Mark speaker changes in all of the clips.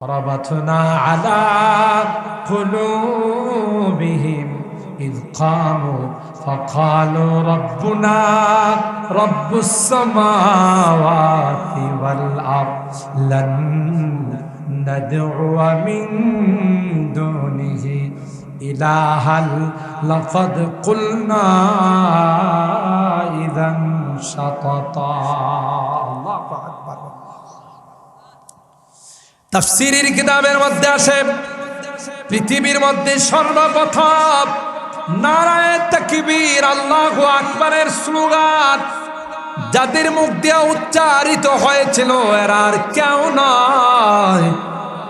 Speaker 1: ربطنا على قلوبهم إذ قاموا فقالوا ربنا رب السماوات والأرض لن ندعو من دونه إلها لقد قلنا إذا شططا الله أكبر তাফসীরের কিতাবের মধ্যে আসে পৃথিবীর মধ্যে সর্বপ্রথম নারায়ে তাকবীর আল্লাহু আকবারের স্লোগান যাদের মুখ দিয়ে উচ্চারিত হয়েছিল এরা আর কেউ নয়,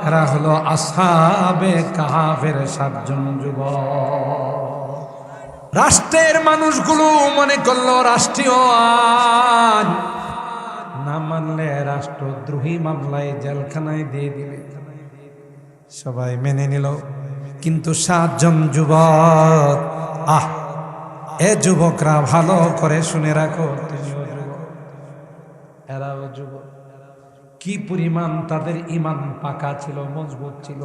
Speaker 1: এরা হলো আসহাবে কাহাফের 7 জন যুবক। রাষ্ট্রের মানুষগুলো মনে করলো রাষ্ট্রীয় আইন না মানলে রাষ্ট্রদ্রোহী মামলায় জেলখানায় দিয়ে দিবে, সবাই মেনে নিল। কিন্তু 7 জন যুবক, এ যুবকরা ভালো করে শুনে রাখো, তুমিও যুবক এরাও যুবক। কি পরিমাণ তাদের ঈমান পাকা ছিল, মজবুত ছিল।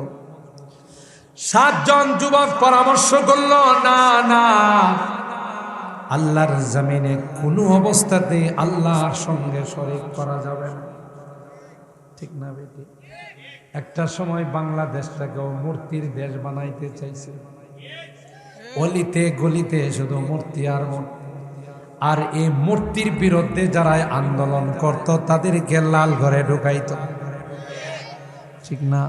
Speaker 1: 7 জন যুবক পরামর্শ করলো, না না, আল্লাহর জমিনে কোনো অবস্থাতে আল্লাহর সঙ্গে শরীক করা যাবে না, ঠিক না বেটি? একটা সময় বাংলাদেশটাকেও মূর্তির দেশ বানাইতে চাইছে, অলিতে গলিতে শুধু মূর্তি আর মূর্তি। আর এই মূর্তির বিরুদ্ধে যারা আন্দোলন করত তাদেরকে লাল ঘরে ঢুকাইত, ঠিক না?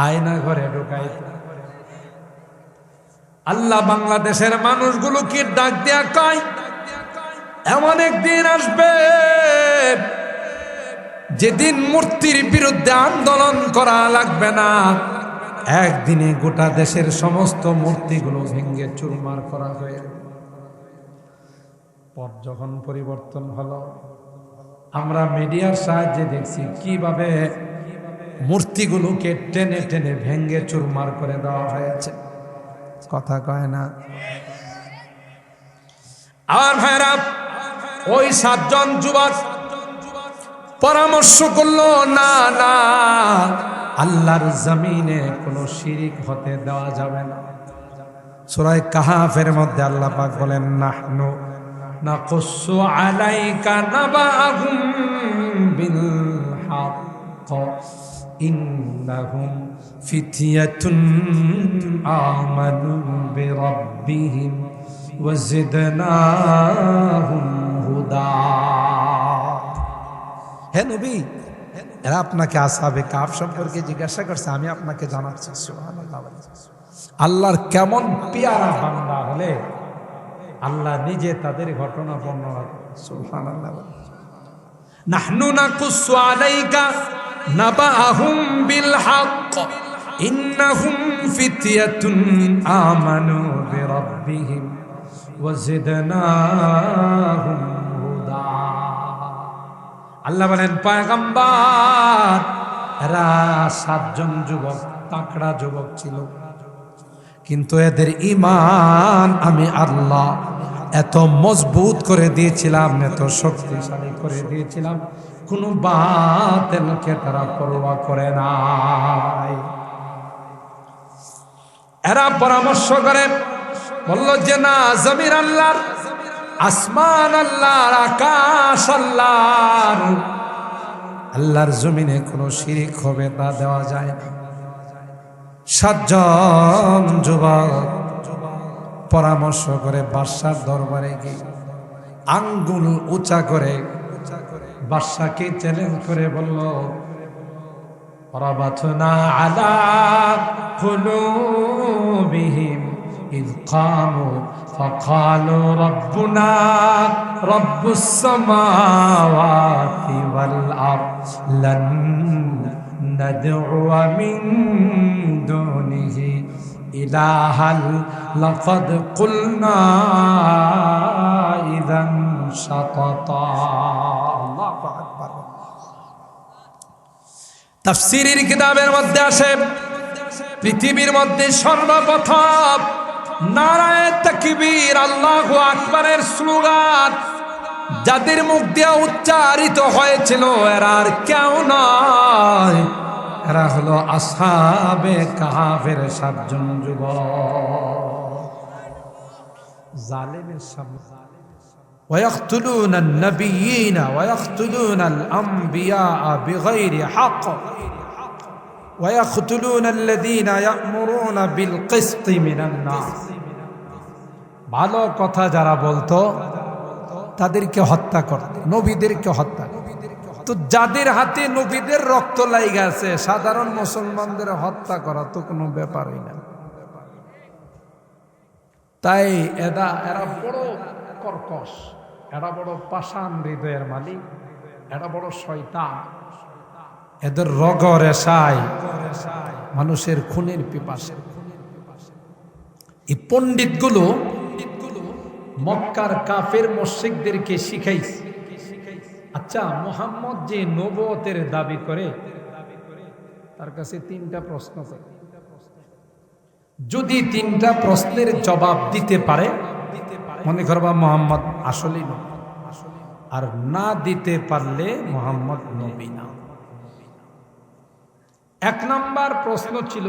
Speaker 1: আয়না ঘরে ঢুকাইত। আল্লাহ বাংলাদেশের মানুষগুলোকে ডাক দেয়া কয়, এমন একদিন আসবে যেদিন মূর্তির বিরুদ্ধে আন্দোলন করা লাগবে না, একদিনে গোটা দেশের সমস্ত মূর্তিগুলো ভেঙে চুরমার করা হয়ে। পথ যখন পরিবর্তন হলো, আমরা মিডিয়ার সাহায্যে দেখছি কিভাবে মূর্তিগুলোকে টেনে টেনে ভেঙে চুরমার করে দেওয়া হয়েছে, কথা কয় না। আর ভাইরা, ওই 7 জন যুবক পরামর্শ করলো, না না, আল্লাহর জমিনে কোনো শিরিক হতে দেওয়া যাবে না। সূরা কাহাফের মধ্যে আল্লাহ পাক বলেন, নাহনু নাকুসু আলাইকা নাবাহুম বিল হক ইন্নাহুম ফিতয়াতুন আমানু বিরাব্বিহিম ওয়াজিদনাহুম হুদা। হে নবী, এরা আপনাকে আসহাবে কাহফ সম্পর্কে জিজ্ঞাসা করছে, আমি আপনাকে জানাচ্ছি। সুবহানাল্লাহ। আল্লাহর কেমন পেয়ারা বান্দা হলে আল্লাহ নিজে তাদের ঘটনা বর্ণনা করেন। সুবহানাল্লাহ। নাহনু নাকুসু আলাইকা নাবাহুম বিল হক ইন্নাহুম ফিতয়াতুন আমানু বিরাব্বিহিম ওয়াজিদনাহুম হুদা। আল্লাহ বলেন, পয়গম্বর, এরা 7 জন যুবক তাকড়া যুবক ছিল, কিন্তু এদের ঈমান আমি আল্লাহ এত মজবুত করে দিয়েছিলাম, এত শক্তিশালী করে দিয়েছিলাম, কোনো বাতিলকে তারা পরোয়া করে নাই। এরা পরামর্শ করে বলল যে না, জমিন আল্লাহর, আসমান আল্লাহর, আকাশ আল্লাহর, আল্লাহর জমিনে কোনো শিরিক হবে তা দেওয়া যায় না। 7 জন যুবক পরামর্শ করে বাদশার দরবারে গিয়ে আঙ্গুল উঁচা করে বাদশাকে চ্যালেঞ্জ করে বলল, রাবাতনা আলা কুলুবিহিম ইয কামু ফাকালু রাব্বুনা রাব্বুস সামাওয়াতি ওয়াল আরদ লান ندعو من دونه إلها لقد قلنا إذا شططا الله أكبر। তাফসীরের কিতাবের মধ্যে আসে পৃথিবীর মধ্যে সর্বপ্রথম নারায়ে তাকবীর আল্লাহু আকবারের স্লোগান যাদের মুখ দিয়ে উচ্চারিত হয়েছিল এরা আর কেউ নয়, এরা হলো আসহাবে কাহাফের 7 জন যুবক। জালেমের সামনে ويقتلون النبيين ويقتلون الأنبياء بغير حق ويقتلون الذين يأمرون بالقسط من الناس। ভালো কথা যারা বলতো তাদেরকে হত্যা করত, নবীদেরকে হত্যা। তো যাদের হাতে নবীদের রক্ত লাগা আছে, সাধারণ মুসলমানদের হত্যা করা তো কোনো ব্যাপারই না। তাই এরা বড় কর্কশ, এরা বড় পাষাণ হৃদয়ের মালিক, এরা বড় শয়তান। এদের রগ রেশায় মানুষের খুনের পিপাসা। এই পণ্ডিতগুলো মক্কার কাফের মুশরিকদেরকে শিখাইছে, আচ্ছা মুহাম্মদ যে নবুয়তের দাবি করে তার কাছে 3টা প্রশ্ন করে, যদি 3টা প্রশ্নের জবাব দিতে পারে মনে করবা মুহাম্মদ আসলেই নবী, আর না দিতে পারলে মুহাম্মদ নবী না। 1 নাম্বার প্রশ্ন ছিল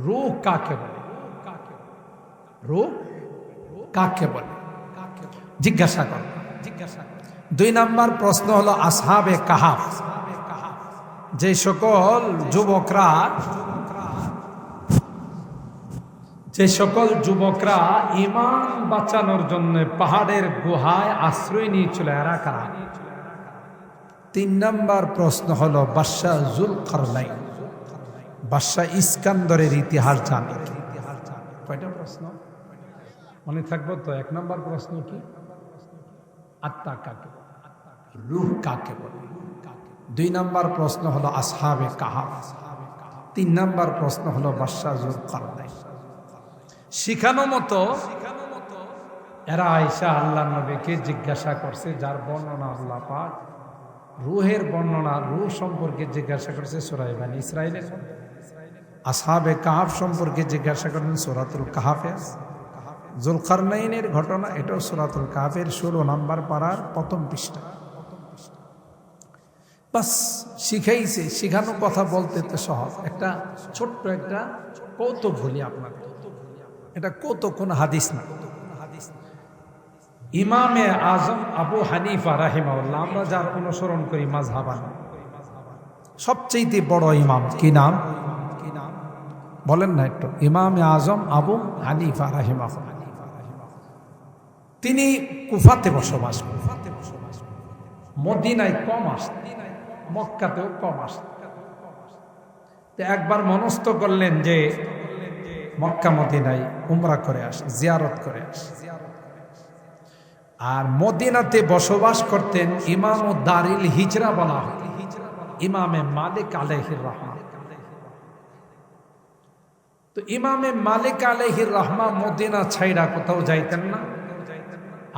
Speaker 1: রূহ কাকে বলে, রূহ কাকে বলে জিজ্ঞাসা কর। 2 নাম্বার প্রশ্ন হলো আসহাবে কাহাফ, যে সকল যুবকরা ঈমান বাঁচানোর জন্য পাহাড়ের গুহায় আশ্রয় নিয়েছিল, এরা কারা। 3 নাম্বার প্রশ্ন হলো বাদশাহ যুলকারনাইন, বাদশাহ ইস্কান্দরের ইতিহাস জানে। কয়টা প্রশ্ন মনে থাকবো তো? 1 নাম্বার প্রশ্ন কি, আত্মা কাকে, রূহ কাকে বলে। 2 নাম্বার প্রশ্ন হলো আসহাবে কাহাফ। 3 নাম্বার প্রশ্ন হলো বাদশাহ যুলকারনাইন। শিখানো মতো এরা আয়েশা আল্লাহর নবীকে জিজ্ঞাসা করছে, যার বর্ণনা আল্লাহ পাক রূহের বর্ণনা, রূহ সম্পর্কে জিজ্ঞাসা করছে সূরা বনী ইসরাঈলের। আসহাবে কাহাফ সম্পর্কে জিজ্ঞাসা করেন সূরাতুল কাহাফে। যুলকারনাইনের ঘটনা, এটাও সূরাতুল কাহাফের 16 নম্বর পারার 1ম পৃষ্ঠা। বাস শিখাইছে। শিখানো কথা বলতে তো সহজ। একটা ছোট্ট একটা কৌতুক বলি আপনাকে, এটা কৌতুক, কোন হাদিস না। ইমামে আজম আবু হানিফা রাহিমাহুল্লাহ, আমরা যার অনুসরণ করি মাযহাবান, সবচেয়ে বড় ইমাম। কি নাম বলেন না একটু? ইমামে আজম আবু হানিফা রাহিমাহুল্লাহ। তিনি কুফাতে বসবাস, মদিনায় কম আসতেন, মক্কাতেও কম আসতেন। একবার মনস্থ করলেন যে মক্কা মদিনায় উমরা করে আসে, জিয়ারত করে আসে। আর মদিনাতে বসবাস করতেন ইমাম দারিল হিজরা বলা হয়, ইমামে মালিক আলাইহির রহমা। তো ইমামে মালিক আলাইহির রহমা মদিনা ছাইড়া কোথাও যাইতেন না।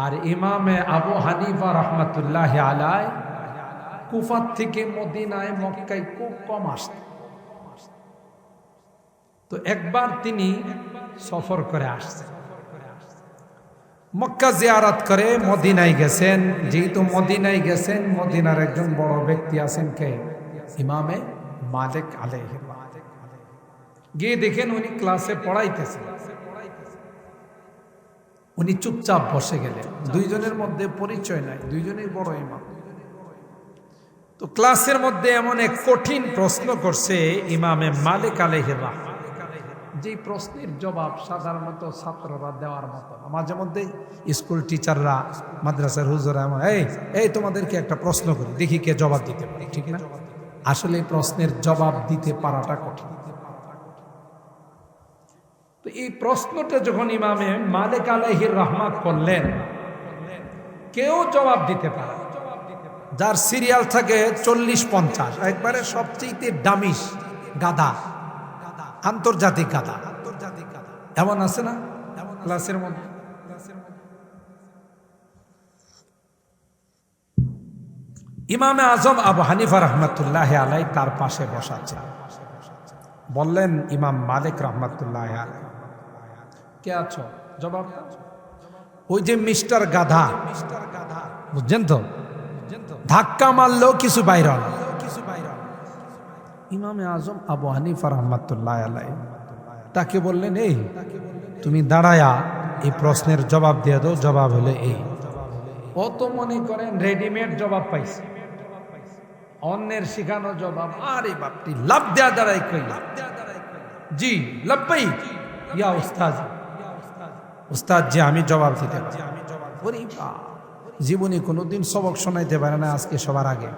Speaker 1: আর ইমামে আবু হানিফা রহমাতুল্লাহ আলাই কুফা থেকে মদিনায় মক্কায় খুব কম আসতেন। তো একবার তিনি সফর করে আসছেন, মক্কা জিয়ারত করে মদিনায় গেছেন। যেহেতু মদিনায় গেছেন, মদিনার একজন বড় ব্যক্তি আছেন কে, ইমামে মালিক আলাইহির রহমা। গিয়ে দেখেন উনি ক্লাসে পড়াইতেছেন, উনি চুপচাপ বসে গেলেন। 2 জনের মধ্যে পরিচয় নাই, 2 জনেই বড় ইমাম। তো ক্লাসের মধ্যে এমন এক কঠিন প্রশ্ন করছে ইমামে মালিক আলাইহির রহমা, যে প্রশ্নের জবাব সাধারণত ছাত্ররা দেওয়ার মতো। মাঝে মধ্যে স্কুল টিচাররা, মাদ্রাসার হুজুরা এই তোমাদেরকে একটা প্রশ্ন করি, দেখি কে জবাব দিতে পারে, ঠিক না? আসলে প্রশ্নের জবাব দিতে পারাটা কঠিন। তো এই প্রশ্নটা যখন ইমামে মালিক আলাইহির রহমা করলেন, কেউ জবাব দিতে পারে। যার সিরিয়াল থাকে 40-50, একবারে সবচেয়ে দামিস গাধা, আন্তর্জাতিক গাধা, এমন আছে না ক্লাসের মধ্যে? ইমামে আজম আবু হানিফা রহমাতুল্লাহ আলাই তার পাশে বসাচ্ছে। বললেন ইমাম মালিক রহমাতুল্লাহ আলাই, কে আছো? জবাব ওই যে মিস্টার গাধা, বুঝছেন তো, ধাক্কা মারলেও কিছু বাইর হল, ইমামে আজম আবু হানিফা রাহমাতুল্লাহ আলাইহি তাকে বললেন, এই তুমি দাঁড়ায়া এই প্রশ্নের জবাব দিয়ে দাও, জবাব হলো এই। ও তো মনে করেন রেডিমেড জবাব পাইছে, অন্যের শিখানো জবাব। আরে বাপটি লাভ দেয়া দাঁড়াই কইলা, জি লাব্বাই ইয়া উস্তাদ, উস্তাদ জি আমি জবাব দিতে পারি। জীবনে কোনোদিন সবক শোনাইতে পারে না, আজকে সবার আগে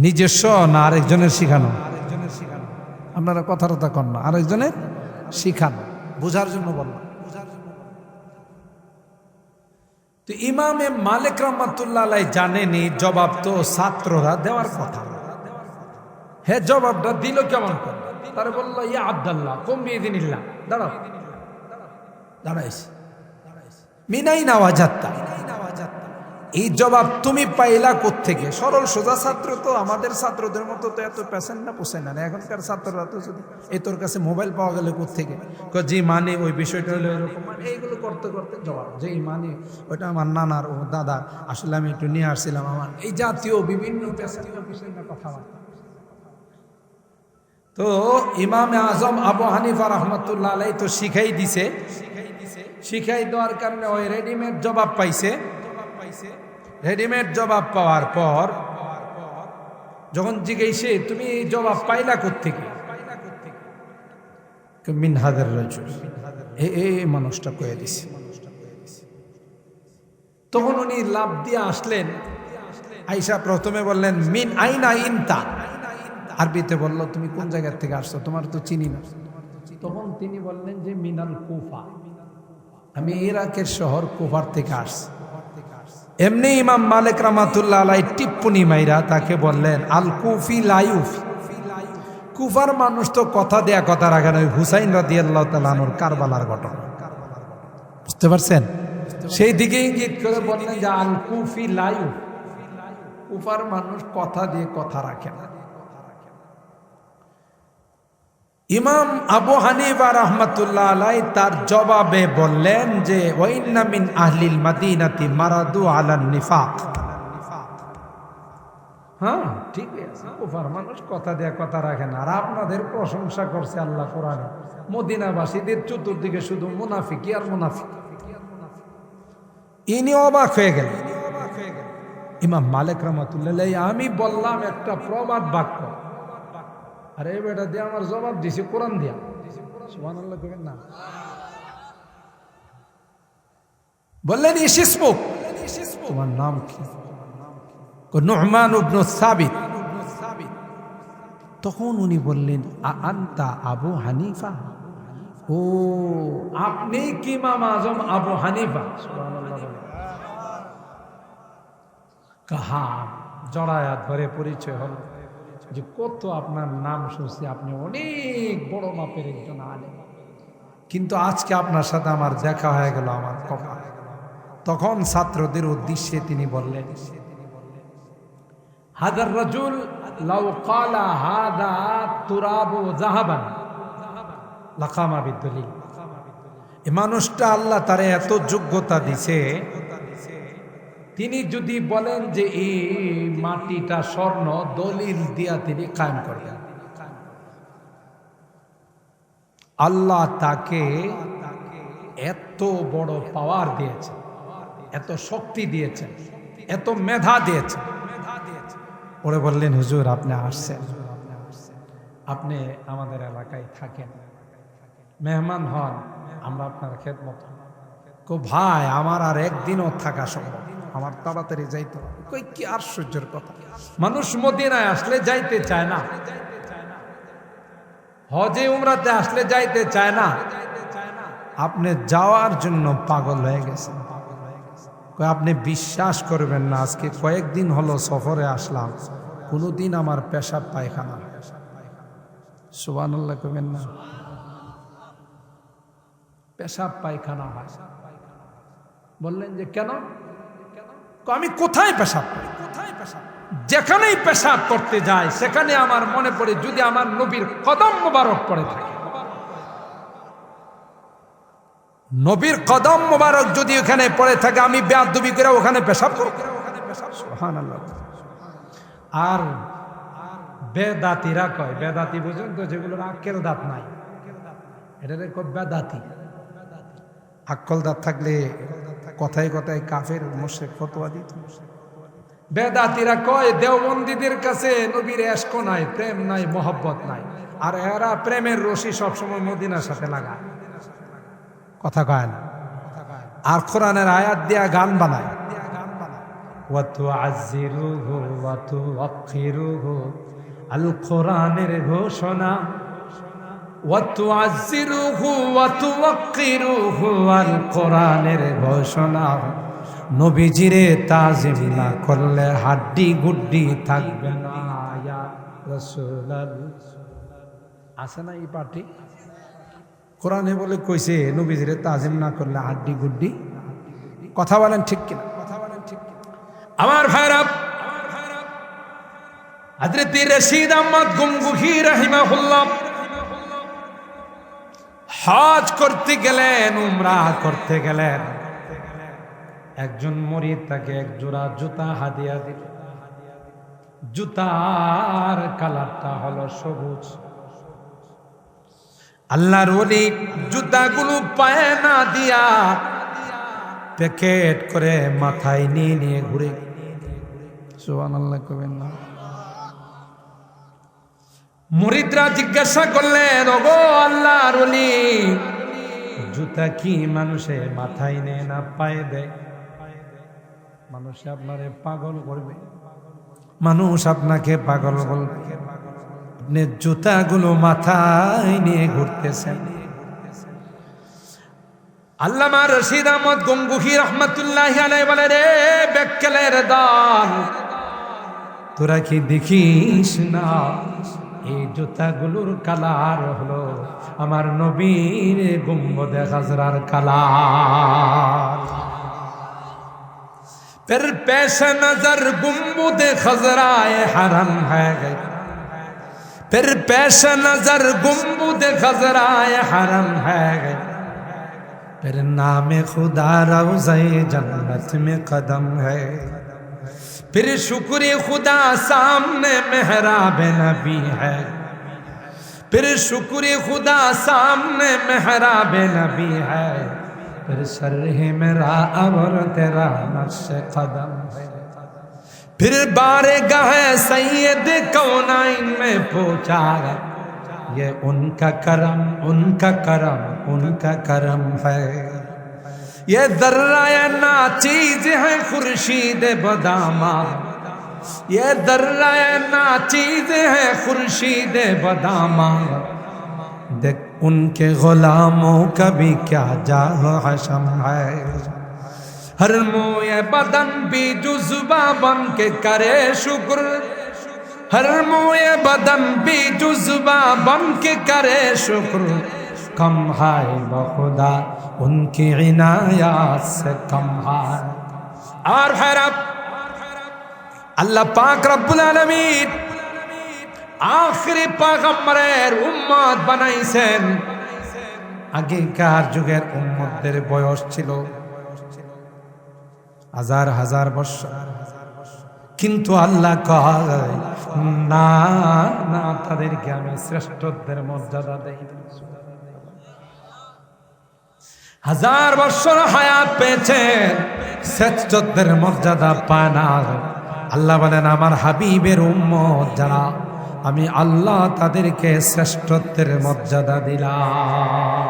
Speaker 1: নিজস্ব না আরেকজনের শিখানো। আপনারা কথা কন না, আরেকজনের শিখানো, বোঝার জন্য বললাম। তো ইমামে মালিক রহমাতুল্লাহ আলাইহি জানেনি জবাব তো ছাত্ররা দেওয়ার কথা। হ্যাঁ, জবাবটা দিল কেমন করে? তারা বলল, ইয়া আব্দুল্লাহ কুম বিইযনিল্লাহ, দাঁড়াও। দাঁড়াইছে, মিনাইনা ওয়াজাত্তা, এই জবাব তুমি পাইলা কোত্থেকে? সরল সোজা ছাত্র তো, আমাদের ছাত্রদের মতো তো এত পেশেন্ট না পোষায় না। এখনকার ছাত্ররা তো শুধু এই তোর কাছে মোবাইল পাওয়া গেলে কোত্থেকে, জি মানে ওই বিষয়টা হলো এরকম, মানে এইগুলো করতে করতে জবাব, যে মানে ওইটা আমার নানার ও দাদার, আসলে আমি একটু নিয়ে আসছিলাম আমার, এই জাতীয় বিভিন্ন কথাবার্তা। তো ইমামে আজম আবু হানিফা রাহমাতুল্লাহ আলাইহি তো শিখাই দিছে, শিখাই দেওয়ার কারণে ওই রেডিমেড জবাব পাইছে। রেডিমেড জবাব পাওয়ার পর যখন জিজ্ঞেসে তুমি এই জবাব পাইলা কোত্থেকে, মিন হাদার রাজুল, এই মানুষটা কয়ে দিছে। তখন উনি লাভ দিয়ে আসলেন, আয়েশা প্রথমে বললেন মিন আইনা ইনতা, আরবিতে বলল তুমি কোন জায়গা থেকে আসছো, তোমার তো চিনি না। তখন তিনি বললেন যে মিনাল কুফা, আমি ইরাকের শহর কুফার থেকে আসছি। এমনি ইমাম মালিক রাহমাতুল্লাহ আলাইহি টিপ্পনি মাইরা তাকে বললেন, আল কুফি লায়ুফি, কুফার মানুষ তো কথা দেয়া কথা রাখেন। ওই হুসাইন রাদিয়াল্লাহু তাআলা আনহুর কারবালার ঘটনা, বুঝতে পারছেন? সেই দিকে ইঙ্গিত করে বললেন যে আল কুফি লায়ুফ, কুফার মানুষ কথা দিয়ে কথা রাখে না। ইমাম আবু হানিফা রাহমাতুল্লাহ আলাইহি তার জবাবে বললেন যে ওয়াইন্না মিন আহলিল মাদিনাতি মারাদু আলান নিফাক। হ্যাঁ ঠিক আছে, কুফার মানুষ কথা দেয়া কথা রাখে না। আর আপনাদের প্রশংসা করছে আল্লাহ কোরআনে, মদিনাবাসীদের চতুর্দিকে শুধু মুনাফিকি আর মুনাফিক। ইনি অবাক হয়ে গেলেন। ইমাম মালিক রাহমাতুল্লাহ আলাইহি, আমি বললাম একটা প্রবাদ বাক্য, আরে বেটা দিয়ে আমার জবাব দিছি কোরআন দিয়া, সুবহানাল্লাহ কইবেন না? বললেন ইসিসমুক, তোমার নাম কি? নু'মান ইবনে সাবিত। তখন উনি বললেন আনতা আবু হানিফা, ও আপনি কি ইমাম আজম আবু হানিফা? সুবহানাল্লাহ বলেন। কাহা জড়ায়া ধরে পরিচয় হল যে কত আপনার নাম শুনছি, আপনি অনেক বড় মাপের একজন আলেম, কিন্তু আজকে আপনার সাথে আমার দেখা হয়ে গেল আমার কপাল। তখন ছাত্রদের উদ্দেশ্যে তিনি বললেন, হাদার রাজুল লাউ ক্বালা হাদা তুরাবু যাহাবান লাকামা বিদলিল। এই মানুষটা আল্লাহ তারে এত যোগ্যতা দিছে, তিনি যদি বলেন যে এই মাটিটা স্বর্ণ, দলিল দিয়া তিনি কায়েম করবেন। আল্লাহ তাকে এত বড় পাওয়ার দিয়েছে, এত শক্তি দিয়েছে, এত মেধা দিয়েছে। পরে বললেন, হুজুর আপনি আসছেন, আপনি আমাদের এলাকায় থাকেন, মেহমান হন, আমরা আপনার খেদমত কো। ভাই আমার আর একদিনও থাকা সম্ভব, আমার তাড়াতাড়ি যাইতে হবে। কই কি আশ্চর্যের কথা, মানুষ মদিনায় আসলে যাইতে চায় না, হজে উমরাতে আসলে যাইতে চায় না, আপনি যাওয়ার জন্য পাগল হয়ে গেছেন। আপনি বিশ্বাস করবেন না, আজকে কয়েকদিন হলো সফরে আসলাম, কোনোদিন আমার পেশাব পায়খানা। সুবহানাল্লাহ কইবেন না? পেশাব পায়খানা হয়। বললেন যে কেন? আমি কোথায় পেশাব করি, যেখানেই পেশাব করতে যাই সেখানে আমার মনে পড়ে যদি আমার নবীর কদম মোবারক পড়ে থাকে, নবীর কদম মোবারক যদি ওখানে পড়ে থাকে, আমি বেয়াদবি করে ওখানে পেশাব করব। সুবহানাল্লাহ। আর বেদাতিরা কয়, বেদাতি বুঝেন তো, যেগুলোর আক্কেল দাঁত নাই, এটারে কয় বেদাতি। আক্কল দাঁত থাকলে কথায় কথায় কাফের মুশরিক ফতোয়া দিত। বেদাতিরা কয় দেওবন্দীদের কাছে নবীর এশক নাই, প্রেম নাই, মহব্বত নাই, আর এরা প্রেমের রশি সবসময় মদিনার সাথে লাগায়, কথা কয় না, আর কোরআনের আয়াত দিয়া গান বানায়। ওয়াতুআযিরুহু ওয়াতুওয়াক্কিরুহু, আল কোরআনের ঘোষণা। ওয়াতুআযিরুহু ওয়াতুওয়াক্কিরুহু, আল কোরআনের ঘোষণা। নবীজিরে তাজিম না করলে হাড্ডি গুড্ডি থাকবে না। ইয়া রাসূলুল্লাহ, আছে না এই পার্টি? কোরআনে বলে কইছে নবীজিরে তাজিম না করলে হাড্ডি গুড্ডি। কথা বলেন ঠিক কিনা? আমার ভাইরা, হযরত রশিদ আহমদ গঙ্গুহি রাহিমাহুল্লাহ হজ করতে গেলেন, উমরাহ করতে গেলেন। একজন মুরিদ তাকে এক জোড়া জুতা হাদিয়া দিল। জুতার কালারটা হলো সবুজ। আল্লাহর ওলি জুতাগুলো পায়ে না দিয়া প্যাকেট করে মাথায় নিয়ে নিয়ে ঘুরে। সুবহানাল্লাহ কবেন না। মুরিদরা জিজ্ঞাসা করলেন, ওগো আল্লাহর ওলি, জুতা কি মানুষে মাথায় নেয় না পায়ে দেয়? মানুষে আপনারে পাগল করবে, মানুষ আপনাকে পাগল বলবে, আপনি জুতাগুলো মাথায় নিয়ে ঘুরতেছেন। আল্লামা রশিদ আহমদ গঙ্গুহি রাহমাতুল্লাহি আলাইহি বলে, রে বেক্কেলের দল, তোরা কি দেখিস না এই জুতাগুলোর কালার হলো আমার নবীর গুম্বদে খাজরার কালার। फिर पेश नजर गुम्बद खजराए हरम है, फिर पेश नजर गुम्बद खजराए हरम है, फिर नाम खुदा रोज़े जन्नत में कदम है, फिर शुक्र खुदा सामने मेहराब नबी है, फिर शुक्र खुदा सामने मेहराब नबी है, फिर सर है मेरा और तेरा नक्श कदम है, फिर बारगाह सैयद कौनाइन में पहुंचा, ये उनका करम उनका करम उनका करम है, ये दर्रा ना चीज है खुर्शीद बदामा, ये दर्रा ना चीज है खुर्शीद बदामा, देख उनके गुलामों का भी क्या जाह हशम है, हर मोए बदन भी जुज़्बा बन के करे शुक्र, हर मोए बदन भी जुज़्बा बन के करे शुक्र, कम है बखुदा उनकी इनायत से कम है। और है रब अल्लाह पाक रब्बुल आलमीन आखिरी पैगम्बरेर उम्मत बानाইছেন। আগেকার যুগের উম্মতদের বয়স ছিল হাজার হাজার বছর, কিন্তু আল্লাহ কয় না না, তাদেরকে আমি শ্রেষ্ঠত্বের মর্যাদা দেই। হাজার বছর হায়াত পেয়েছেন, শ্রেষ্ঠত্বের মর্যাদা পায় না। আল্লাহ বলেন আমার হাবিবের উম্মত যারা, আমি আল্লাহ তাদেরকে শ্রেষ্ঠত্বের মর্যাদা দিলাম।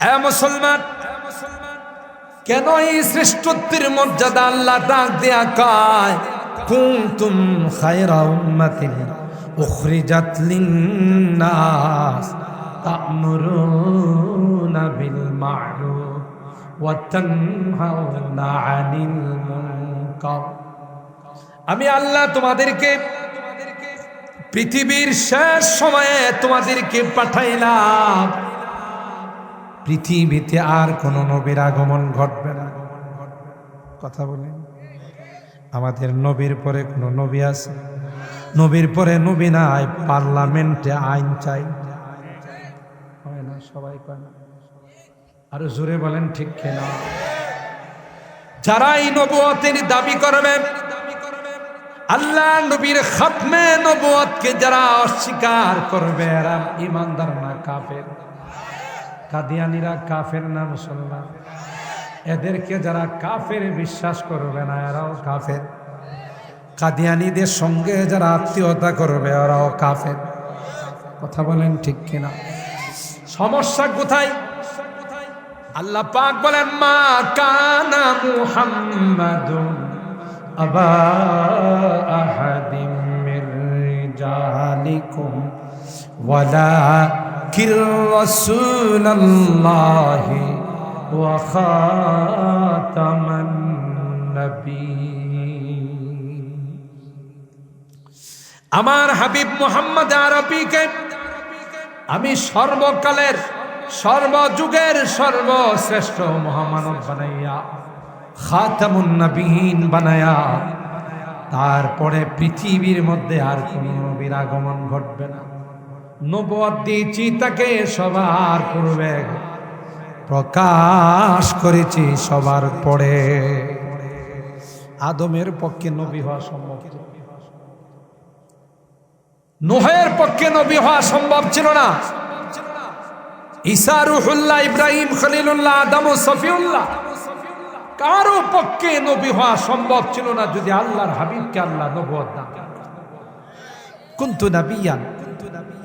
Speaker 1: এ মুসলমান, কেন এই শ্রেষ্ঠত্বের মর্যাদা আল্লাহ ডাক দেয়া কয় কুনতুম খায়রা উম্মাতিন উখরিজাত লিন-নাস তা'মুরুনা বিল মা'রুফ ওয়া তানহাউনা আনিল মুনকার। আমি আল্লাহ তোমাদেরকে পৃথিবীর শেষ সময়ে তোমাদেরকে পাঠাইলাম, পৃথিবীতে আর কোন নবীর আগমন ঘটবে না। কথা বলেন, আমাদের নবীর পরে কোন নবী আছে? নবীর পরে নবী নাই, পার্লামেন্টে আইন চাই, হয় না? সবাই কয় না? আরো জোরে বলেন ঠিক কিনা? যারা এই নবুয়তের দাবি করবে, আল্লাহ নবীর খাতমে নবুয়তকে যারা অস্বীকার করবে এরা ঈমানদার না কাফের? কাদিয়ানীরা কাফের না মুসলমান? এদেরকে যারা কাফের বিশ্বাস করবে না এরাও কাফের। কাদিয়ানীদের সঙ্গে যারা আত্মীয়তা করবে ওরাও কাফের। কথা বলেন ঠিক কিনা? সমস্যা কোথায়? আল্লাহ পাক বলেন মা কানা মুহাম্মাদুন আবা আহাদিম মির রিজালিকুম ওয়ালাকির রাসূলুল্লাহি ওয়া খাতামান নবিয়্যিন। আমার হাবিব মুহাম্মদ আরবীকে আমি সর্বকালের সর্বযুগের সর্বশ্রেষ্ঠ মহামানব বানাইয়া খাতামুন নবিয়্যিন বানায়া তারপরে পৃথিবীর মধ্যে আর কোন নবীর আগমন ঘটবে না। নবুয়ত দিয়েছি তাকে সবার পূর্বে, প্রকাশ করেছি সবার পরে। আদমের পক্ষে নবী হওয়া সম্ভব ছিল, নূহের পক্ষে নবী হওয়া সম্ভব ছিল না। ঈসা রূহুল্লাহ, ইব্রাহিম খলিলুল্লাহ, আদম সফিউল্লাহ কারো পক্ষে নবী হওয়া সম্ভব ছিল না যদি আল্লাহর হাবিবকে আল্লাহ নবুয়ত দান করেন। কুনতু নাবিয়ান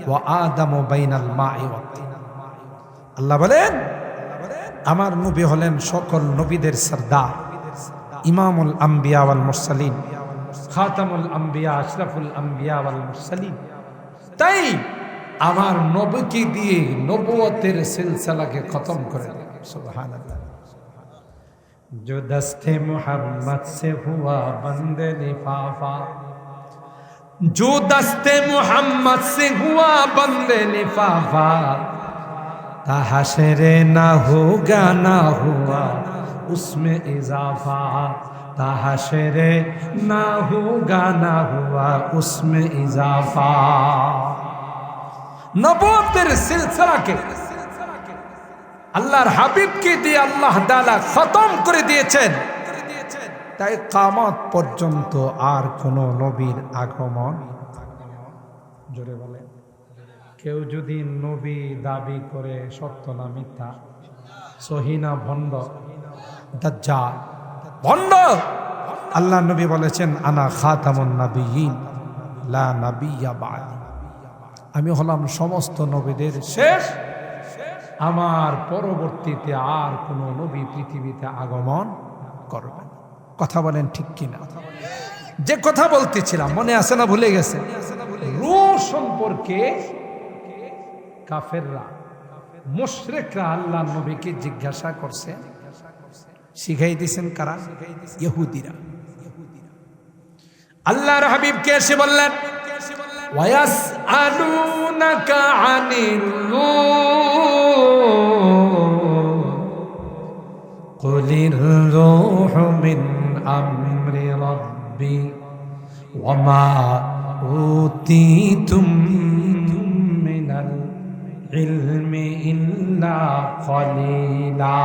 Speaker 1: ওয়া আদামু বাইনাল মাই ওয়াত তিন। আল্লাহ বলেন আমার নবী হলেন সকল নবীদের সরদার, ইমামুল আম্বিয়া ওয়াল মুরসালিন, খাতামুল আম্বিয়া, আশরাফুল আম্বিয়া ওয়াল মুরসালিন। তাই আমার নবীকে দিয়ে নবুয়তের সিলসিলাকে খতম করে দিলেন। সুবহানাল্লাহ। जो दस्ते मोहम्मद से हुआ बंदे लिफाफा, जो दस्ते मोहम्मद से हुआ बंदे लिफाफा, ताहशरे ना होगा ना हुआ उसमें इजाफा, ताहशरे ना होगा ना हुआ उसमें इजाफा। নবুয়তের সিলসিলাকে আল্লাহর হাবিবকে দিয়ে আল্লাহ তাআলা খতম করে দিয়েছেন। তাই কিয়ামত পর্যন্ত আর কোন নবীর আগমন, জোরে বলে, কেউ যদি নবী দাবি করে সত্য না মিথ্যা, সহি না ভণ্ড, দাজ্জাল ভণ্ড। আল্লাহ নবী বলেছেন আনা খাতামুন নাবিয়্যিন লা নাবিয়্যা বা'দি, আমি হলাম সমস্ত নবীদের শেষ, আমার পরবর্তীতে আর কোন নবী পৃথিবীতে আগমন করবে না। কথা বলেন ঠিক কিনা? যে কথা বলতেছিলাম মনে আছে না ভুলে গেছে? রূহ সম্পর্কে কাফেররা, মুশরিকরা আল্লাহ নবীকে জিজ্ঞাসা করছে, শিখাই দিয়েছেন কারা? ইহুদিরা। আল্লাহর হাবিবকে এসে বললেন ওয়ায়াসআলুনাকা আনির রূহ কুলির রূহু মিন আমরি রাব্বি ওয়া মা উতীতুম মিনাল ইলমি ইল্লা কলিলা।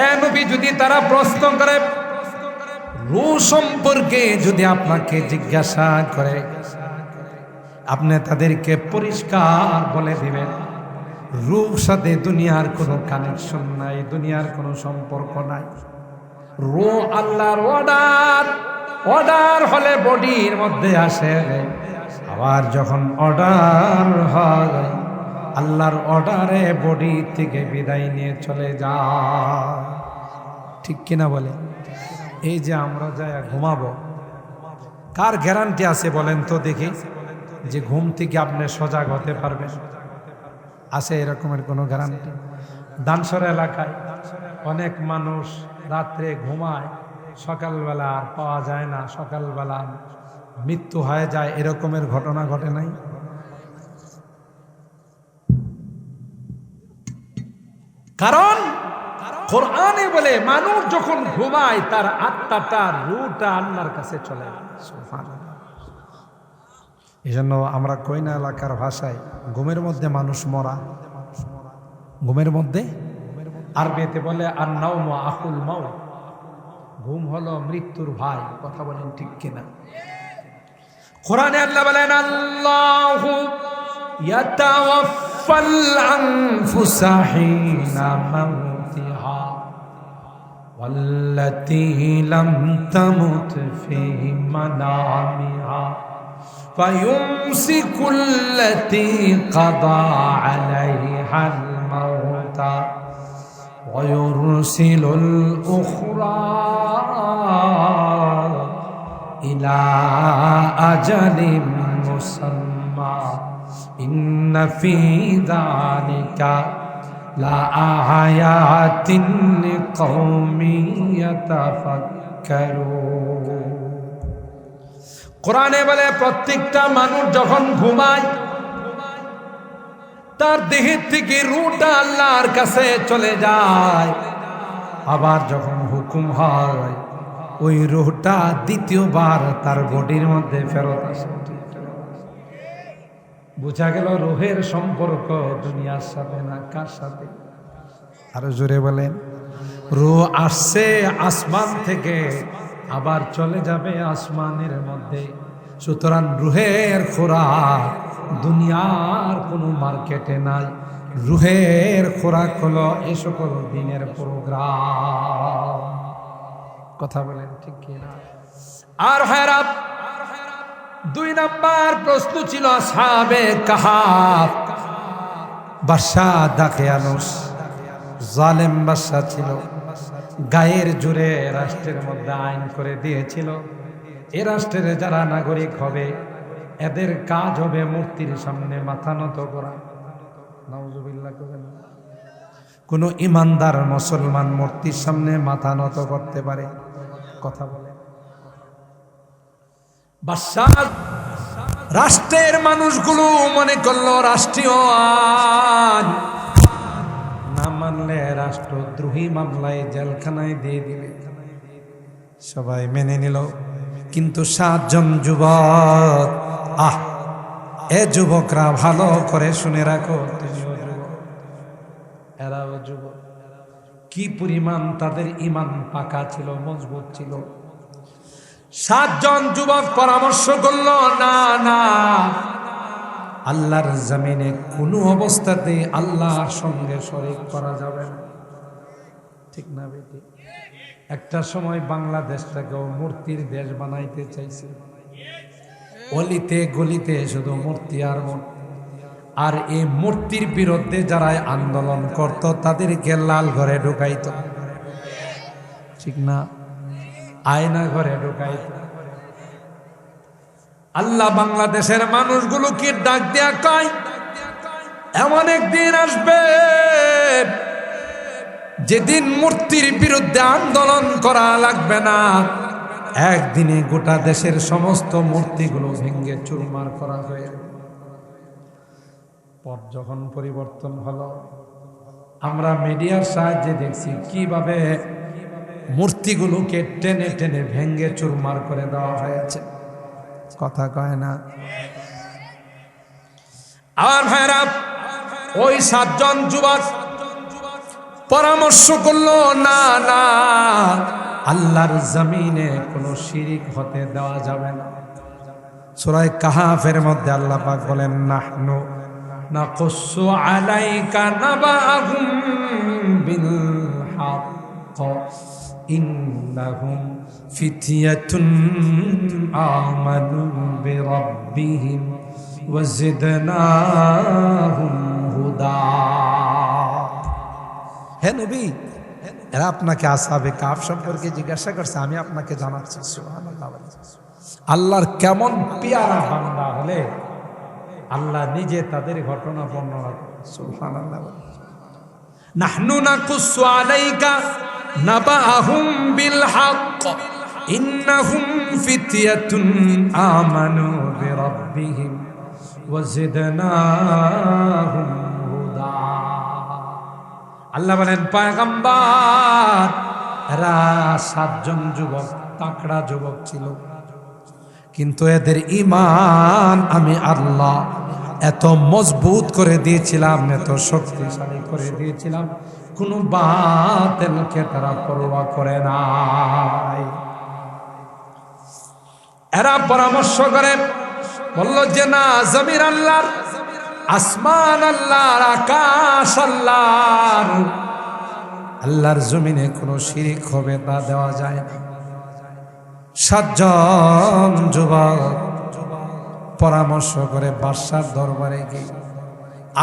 Speaker 1: এ নবী, যদি তারা প্রশ্ন করে রূহ সম্পর্কে, যদি আপনাকে জিজ্ঞাসা করে, আপনি তাদেরকে পরিষ্কার বলে দিবেন রূহ সাথে দুনিয়ার কোনো কানেকশন নাই, দুনিয়ার কোনো সম্পর্ক নাই। রূহ আল্লাহর অর্ডার, অর্ডার হলে বডির মধ্যে আসে, আবার যখন অর্ডার হয় আল্লাহর অর্ডারে বডি থেকে বিদায় নিয়ে চলে যায়। ঠিক কিনা বলে? এই যে আমরা যাই ঘুমাবো, কার গ্যারান্টি আছে বলেন তো দেখি যে ঘুম থেকে আপনি সজাগ হতে পারবেন? আছে এরকমের কোনো গ্যারান্টি? দানসর এলাকায় অনেক মানুষ রাত্রে ঘুমায়, সকালবেলা আর পাওয়া যায় না, সকালবেলা মৃত্যু হয়ে যায়, এরকমের ঘটনা ঘটে নাই? কারণ কোরআনে বলে মানুষ যখন ঘুমায় তার আত্মাটা, রূহটা আল্লাহর কাছে চলে যায়। সুবহানাল্লাহ। এই জন্য আমরা কইনা এলাকার ভাষায় ঘুমের মধ্যে মানুষ মরা, ঘুমের মধ্যে আরবিতে বলে আর নাওমু আকুল মাউত, ঘুম হলো মৃত্যুর ভাই। কথা বলেন ঠিক কিনা? কোরআনে আল্লাহ বলেন, আল্লাহু ইয়াতাওয়াফাল আনফুসা হিনা মাউতিহা ওয়াল্লাতী লাম তামুত ফী মানামিহা ফায়ুমসিকুল্লাতী কাদা আলাইহাল মাউতা ويرسل الأخرى إلى أجل مسمى إن في ذلك لآيات لقوم يتفكرون। কোরআনে বলে প্রত্যেকটা মানুষ যখন ঘুমায় তার দেহের থেকে রূহটা আল্লাহর কাছে চলে যায়, আবার যখন হুকুম হয় ওই রূহটা দ্বিতীয়বার তার বডির মধ্যে ফেরত আসে। বোঝা গেল রূহের সম্পর্ক দুনিয়ার সাথে না, কার সাথে? আরো জোরে বলেন। রূহ আসছে আসমান থেকে, আবার চলে যাবে আসমানের মধ্যে। সুতরাং রূহের খোরাক দুনিয়ার কোনো মার্কেটে নাই। রূহের খোরাক হলো এ সকল দিনের প্রোগ্রাম। কথা বলেন ঠিক কিনা? আর হেরাত 2 নাম্বার প্রশ্ন ছিল আসহাবে কাহাফ। বাদশা দাকিয়ানুস জালেম বাদশা ছিল, গায়ের জোরে রাষ্ট্রের মধ্যে আইন করে দিয়েছিল এ রাষ্ট্রের যারা নাগরিক হবে এদের কাজ হবে মূর্তির সামনে মাথা নত করা। নাউজুবিল্লাহ করেন। কোন ইমানদার মুসলমান মূর্তির সামনে মাথা নত করতে পারে? কথা বলে। বাদশাহ রাষ্ট্রের মানুষগুলো মনে করলো রাষ্ট্রীয় আইন না মানলে রাষ্ট্রদ্রোহী মামলায় জেলখানায় দিয়ে দিবে। সবাই মেনে নিল, কিন্তু 7 জন যুবক, এ যুবকরা ভালো করে শুনে রাখো, তুমিও যুবক, এরাও যুবক। কি পরিমাণ তাদের ঈমান পাকা ছিল, মজবুত ছিল। 7 জন যুবক পরামর্শ করলো, না না, আল্লাহর জমিনে কোনো অবস্থাতে আল্লাহর সঙ্গে শরীক করা যাবে না। ঠিক না বেটি? একটা সময় বাংলাদেশটাকেও মূর্তির দেশ বানাইতে চাইছে। অলিতে গলিতে শুধু মূর্তি আর মূর্তি। আর এই মূর্তির বিরুদ্ধে যারা আন্দোলন করত তাদেরকে লাল ঘরে ঢুকাইত, ঠিক না? আয়না ঘরে ঢুকাইত। আল্লাহ বাংলাদেশের মানুষগুলোকে ডাক দেয়া কয়, এমন একদিন আসবে যেদিন মূর্তির বিরুদ্ধে আন্দোলন করা লাগবে না। একদিনে গোটা দেশের সমস্ত মূর্তিগুলো ভেঙে চুরমার করা হয়ে। পর যখন পরিবর্তন হলো, আমরা মিডিয়ার সাহায্যে দেখছি কিভাবে মূর্তিগুলোকে টেনে টেনে ভেঙে চুরমার করে দেওয়া হয়েছে। কথা কয় না? আর ভাইরা, ওই 7 জন যুবক পরামর্শ করলো, না না, আল্লাহর জমিনে কোনো শিরিক হতে দেওয়া যাবে না। সূরা কাহাফের মধ্যে আল্লাহ পাক বলেন, নাহনু নাকুসু আলাইকা নাবাহুম বিল হক ইন্নাহুম ফিতয়াতুন আমানু বিরাব্বিহিম ওয়াজিদনাহুম হুদা। হে নবী, এরা আপনাকে আসহাবে কাফ সম্পর্কে জিজ্ঞাসা করছে, আমি আপনাকে জানাচ্ছি। সুবহানাল্লাহ। আল্লাহর কেমন পেয়ারা বান্দা হলে আল্লাহ নিজে তাদের ঘটনা বর্ণনা করেন। সুবহানাল্লাহ। নাহনু নাকুসু আলাইকা নাবাহুম বিল হক ইন্নাহুম ফিতয়াতুন আমানু বিরাব্বিহিম ওয়াজিদনাহুম হুদা। আল্লাহ বলেন, পয়গম্বর, এরা 7 জন যুবক তাকড়া যুবক ছিল, কিন্তু এদের ঈমান আমি আল্লাহ এত মজবুত করে দিয়েছিলাম, এত শক্তিশালী করে দিয়েছিলাম, কোনো বাতিলকে তারা পরোয়া করে নাই। এরা পরামর্শ করে বলল যে না, জমিন আল্লাহর, আসমান আল্লাহর, আকাশ আল্লাহর, আল্লাহর জমিনে কোনো শিরিক হবে তা দেওয়া যায় না। 7 জন যুবক পরামর্শ করে বাদশার দরবারে গিয়ে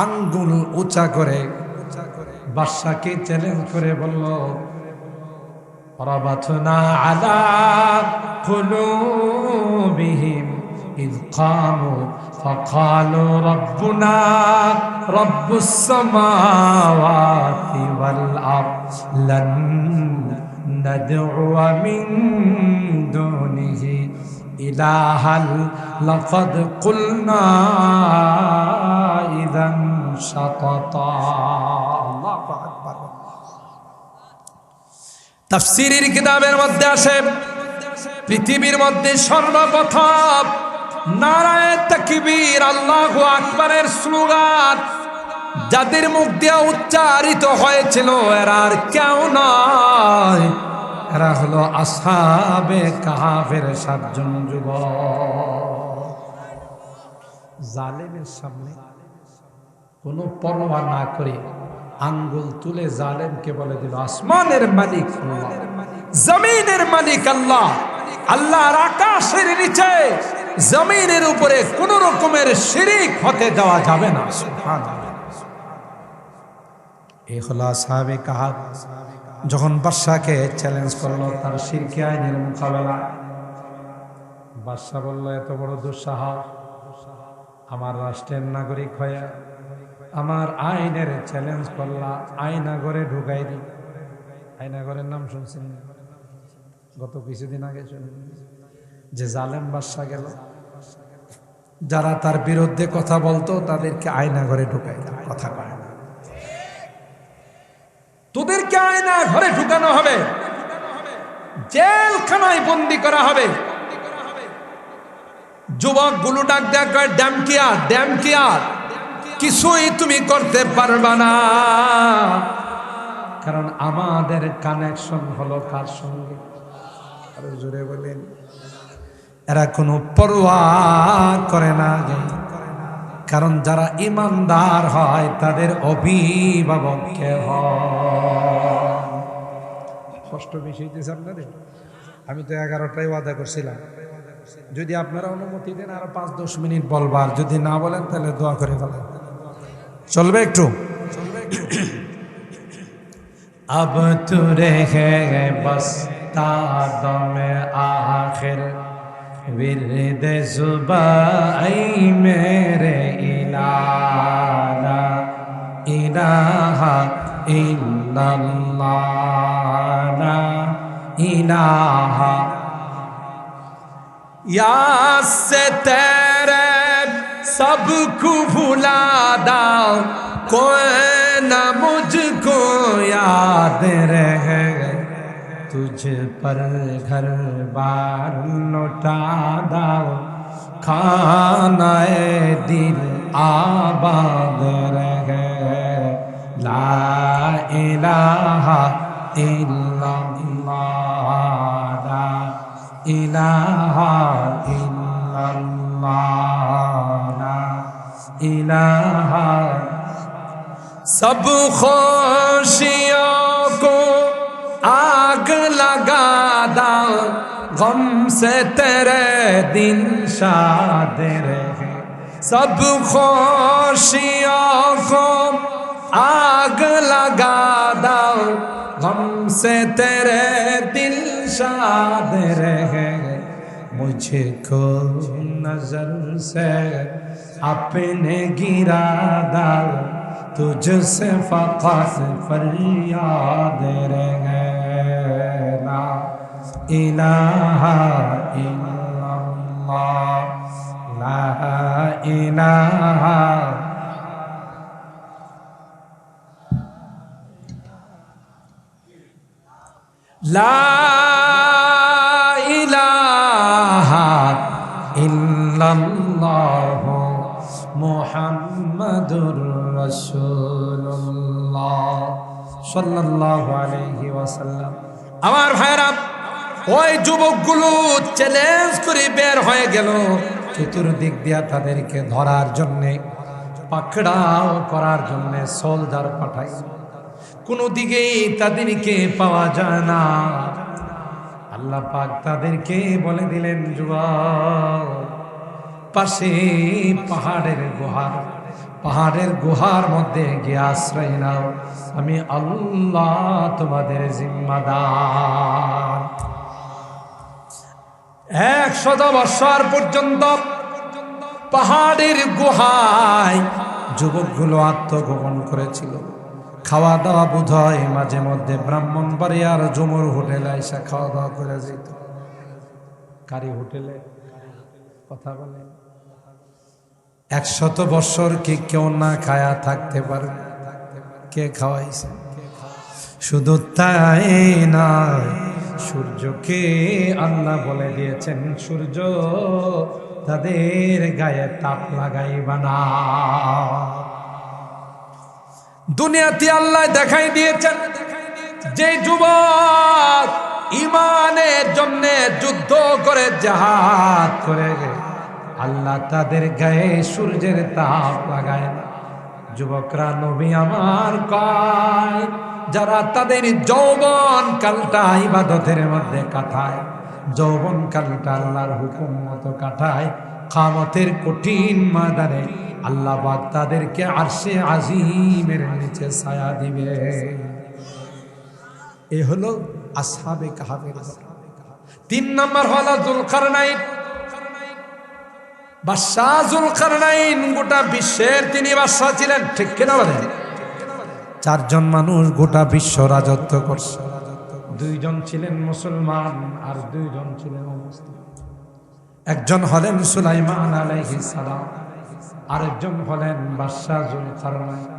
Speaker 1: আঙ্গুল উঁচা করে বাদশাকে চ্যালেঞ্জ করে বলল, রাবাতনা আলা কুলুবিহিম ইয কামু ফাকালু রাব্বুনা রাব্বুস সামাওয়াতি ওয়াল আরদ লান নাদউয়া মিন দুনিহি ইলাহাল লাকাদ কুলনা ইযান শাতাতা। আল্লাহু আকবার। তাফসীরের কিতাবের মধ্যে আসে, পৃথিবীর মধ্যে সর্বপ্রথম নারায়ে তাকবীর, আল্লাহু আকবারের স্লোগান যাদের মুখ দিয়ে উচ্চারিত হয়েছিল এরা আর কেউ নয়, এরা হলো আসহাবে কাহাফের 7 জন যুবক। জালেমের সামনে কোনো পরোয়া না করে আঙ্গুল তুলে জালেমকে বলে দিল, আসমানের মালিক আল্লাহ, জমিনের মালিক আল্লাহ, আল্লাহর আকাশের নিচে জমিনের উপরে কোন রকমের শিরিক হতে দেওয়া যাবে না। সুবহানাল্লাহ। এই হলো আসহাবে কাহাফ। যখন বাদশাকে চ্যালেঞ্জ করলো তার শিরকি আইনের মোকাবেলা, বাদশা বলল, এত বড় দুঃসাহস, আমার রাষ্ট্রের নাগরিক হয়ে আমার আইনের চ্যালেঞ্জ করলা, আয়নাগরে ঢুকাই দি। আয়নাগরের নাম শুনছেন? গত কিছুদিন আগে শুনলেন যে জালেম বাদশা গেল, যারা তার বিরুদ্ধে কথা বলতো তাদেরকে আয়নাগরে ঢুকাই দিল। কথা কয় না, তোদেরকে আয়না ঘরে ঢুকানো হবে, জেলখানায় বন্দি করা হবে। যুবক গুলো ডাক দেয়া কয়, ড্যামকিয়ার কিছুই তুমি করতে পারবা না, কারণ আমাদের কানেকশন হলো কার সঙ্গে? আরো জোরে বলেন। এরা কোনো পরোয়া করে না, কারণ যারা ইমানদার হয় তাদের অভিভাবক কে হয়। কষ্ট বেশি হইতেছে আপনাদের? আমি তো 11টায় ওয়াদা করছিলাম, যদি আপনারা অনুমতি দেন আরো 5-10 মিনিট বলবার, যদি না বলেন তাহলে দোয়া করে বলেন, চলবে একটু? अब तू रहे बस तादमे आखिर विरद जुबाई मेरे इलाहा इलाहा इल्लल्लाह ला इलाहा या से तेरे सबको भुला दाओ, कोई ना मुझको याद रहे, तुझ पर घर बार लौटा दाओ, खानाए दिल आबाद रहे, ला इलाहा इल्लल्लाह ला इलाहा इल्लल्लाह ला इलाहा। सब खुशियों को आग लगा दाओ, गम से तेरे दिल शाद रहे, सब खुशियों को आग लगा दाओ, गम से तेरे दिल शाद रहे, मुझको नजर से अपने गिरा दाओ, तुझसे फक़त फरियाद रहे, ला इलाहा इल्लल्लाह ला इलाहा ला इलाहा इल्लल्लाह मुहम्मदुर রাসূলুল্লাহ সাল্লাল্লাহু আলাইহি ওয়াসাল্লাম। আমার ভাইরা, ওই যুবকগুলো চ্যালেঞ্জ করে বের হয়ে গেল চতুর্দিক দিয়া তাদেরকে ধরার জন্যে, পাকড়াও করার জন্যে সোলজার পাঠাই। কোনো দিকেই তাদেরকে পাওয়া যায় না। আল্লাহ পাক তাদেরকে বলে দিলেন, যুবক, পাশে পাহাড়ের গুহার মধ্যে গিয়ে আশ্রয় নাও, আমি আল্লাহ তোমাদের জিম্মাদার। 100 বছর পর্যন্ত পাহাড়ের গুহায় যুবকগুলো আত্মগোপন করেছিল। খাওয়া দাওয়া বোধ হয় মাঝে মধ্যে ব্রাহ্মণবাড়িয়ার জমুর হোটেলে এসে খাওয়া দাওয়া করে যেত। কারি হোটেলে কথা বলেন। 100 বছর কি কেউ না খায়া থাকতে পারে? কে খাওয়াইছে? শুধু তাই না, সূর্যকে আল্লাহ বলে দিয়েছেন, সূর্য তাদের গায়ে তাপ লাগাইবা না। দুনিয়াতে আল্লাহ দেখাই দিয়েছেন, যে যুবক ইমানের জন্য যুদ্ধ করে, জিহাদ করে, আল্লাহ তাদের গায়ে সূর্যের তাপ লাগায় না। যুবকরা নবী আমার কয়, যারা তাদের যৌবন কালটা ইবাদতের মধ্যে কাটায়, যৌবন কালটা আল্লাহর হুকুম মতো কাটায়, কিয়ামতের কঠিন ময়দানে আল্লাহ পাক তাদেরকে আরশে আজিমের নিচে ছায়া দিবে। এ হলো আসহাবে কাহাফের। 3 নম্বর হলো যুলকারনাইন। বাদশাহ যুলকারনাইন গোটা বিশ্বের তিনি বাদশাহ ছিলেন, ঠিক কিনা বলেন? 4 জন মানুষ গোটা বিশ্ব রাজত্ব করছে। 2 জন ছিলেন মুসলমান আর 2 জন ছিলেন অমুসলিম। একজন হলেন সুলাইমান আলাইহিস সালাম, আরেকজন হলেন বাদশাহ যুলকারনাইন।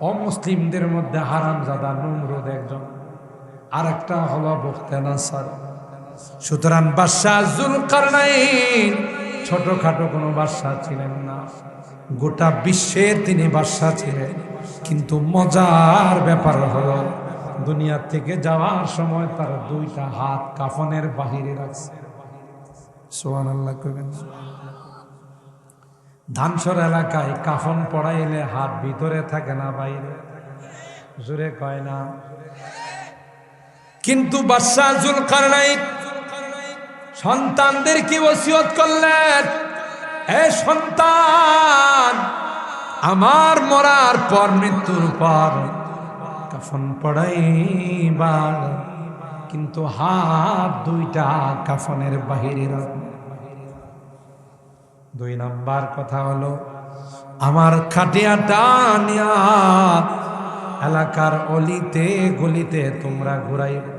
Speaker 1: অমুসলিমদের মধ্যে হারামজাদা নমরুদ একজন, আরেকটা হলো বুখতানাসার। সুতরাং বাদশাহ যুলকারনাইন ছোটখাটো কোনো বাদশাহ ছিলেন না, গোটা বিশ্বের তিনি বাদশাহ ছিলেন। কিন্তু মজার ব্যাপার হলো, দুনিয়া থেকে যাওয়ার সময় তার 2টা হাত কাফনের বাহিরে রাখছে। সুবহানাল্লাহ কইবেন। ধানসর এলাকায় কাফন পড়াইলে হাত ভিতরে থাকে না বাইরে, জোরে কয় না। কিন্তু বাদশাহ যুলকারনাইন সন্তানদের কি ওসিয়ত করলেন, এ সন্তান, আমার মরার পর, মৃত্যুর পর কাফন পড়াইবা, কিন্তু হাত 2টা কাফনের বাহিরে রাখবে। 2 নাম্বার কথা হলো, আমার খাটিয়াটা নিয়া এলাকার অলিতে গলিতে তোমরা ঘুরাইবে।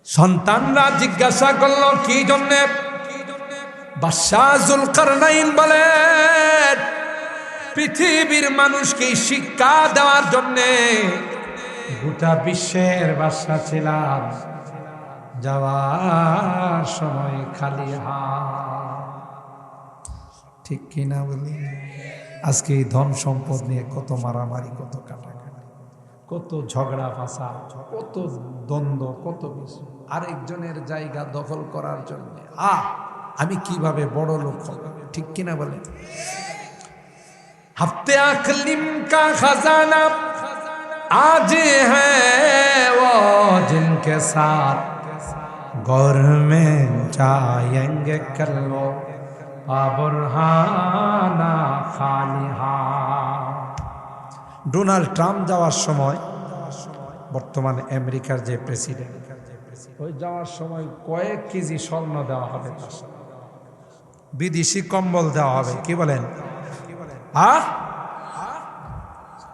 Speaker 1: সন্তানরা জিজ্ঞাসা করলো, কি জন্যে? বাদশাহ যুলকারনাইন বলেন, পৃথিবীর মানুষকে শিক্ষা দেওয়ার জন্যে গোটা বিশ্বের বাদশাহ ছিলাম, যাওয়ার সময় খালি হাত। ঠিক কিনা বলি? আজকে এই ধন সম্পদ নিয়ে কত মারামারি, কত কাটাকাটি, কত ঝগড়া ফাসাদ, কত দ্বন্দ্ব, কত কিছু। আরেকজনের জায়গা দখল করার জন্য আমি কিভাবে বড় লোক হব, ঠিক কিনা বলে? হফতে আকলিম কা খাজানা আজ হ্যায় वो जिनके साथ गौर में जाएंगे कल वो बुरहाना खालिहा। ডোনাল্ড ট্রাম্প যাওয়ার সময়, বর্তমান আমেরিকার যে প্রেসিডেন্ট, ওই যাওয়ার সময় কয়েক কেজি স্বর্ণ দেওয়া হবে, বিদেশি কম্বল দেওয়া হবে। কি বলেন?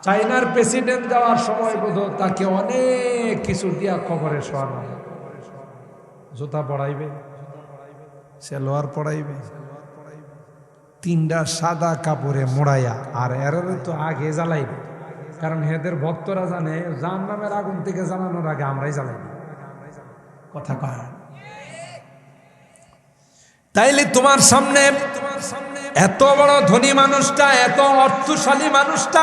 Speaker 1: চাইনার প্রেসিডেন্ট যাওয়ার সময় বোধ তাকে অনেক কিছু দিয়া কবরে শোয়ানো, জুতা পড়াইবে, সেলোয়ার পড়াইবে, 3টা সাদা কাপড়ে মোড়াইয়া, আর এর তো আগে জ্বালাইবে, কারণ এদের ভক্তরা জানে জাহান্নামের আগুন থেকে জ্বালানোর আগে আমরাই জ্বালাইব। কথা কয়। তাইলে তোমার সামনে এত বড় ধনী মানুষটা, এত অর্থশালী মানুষটা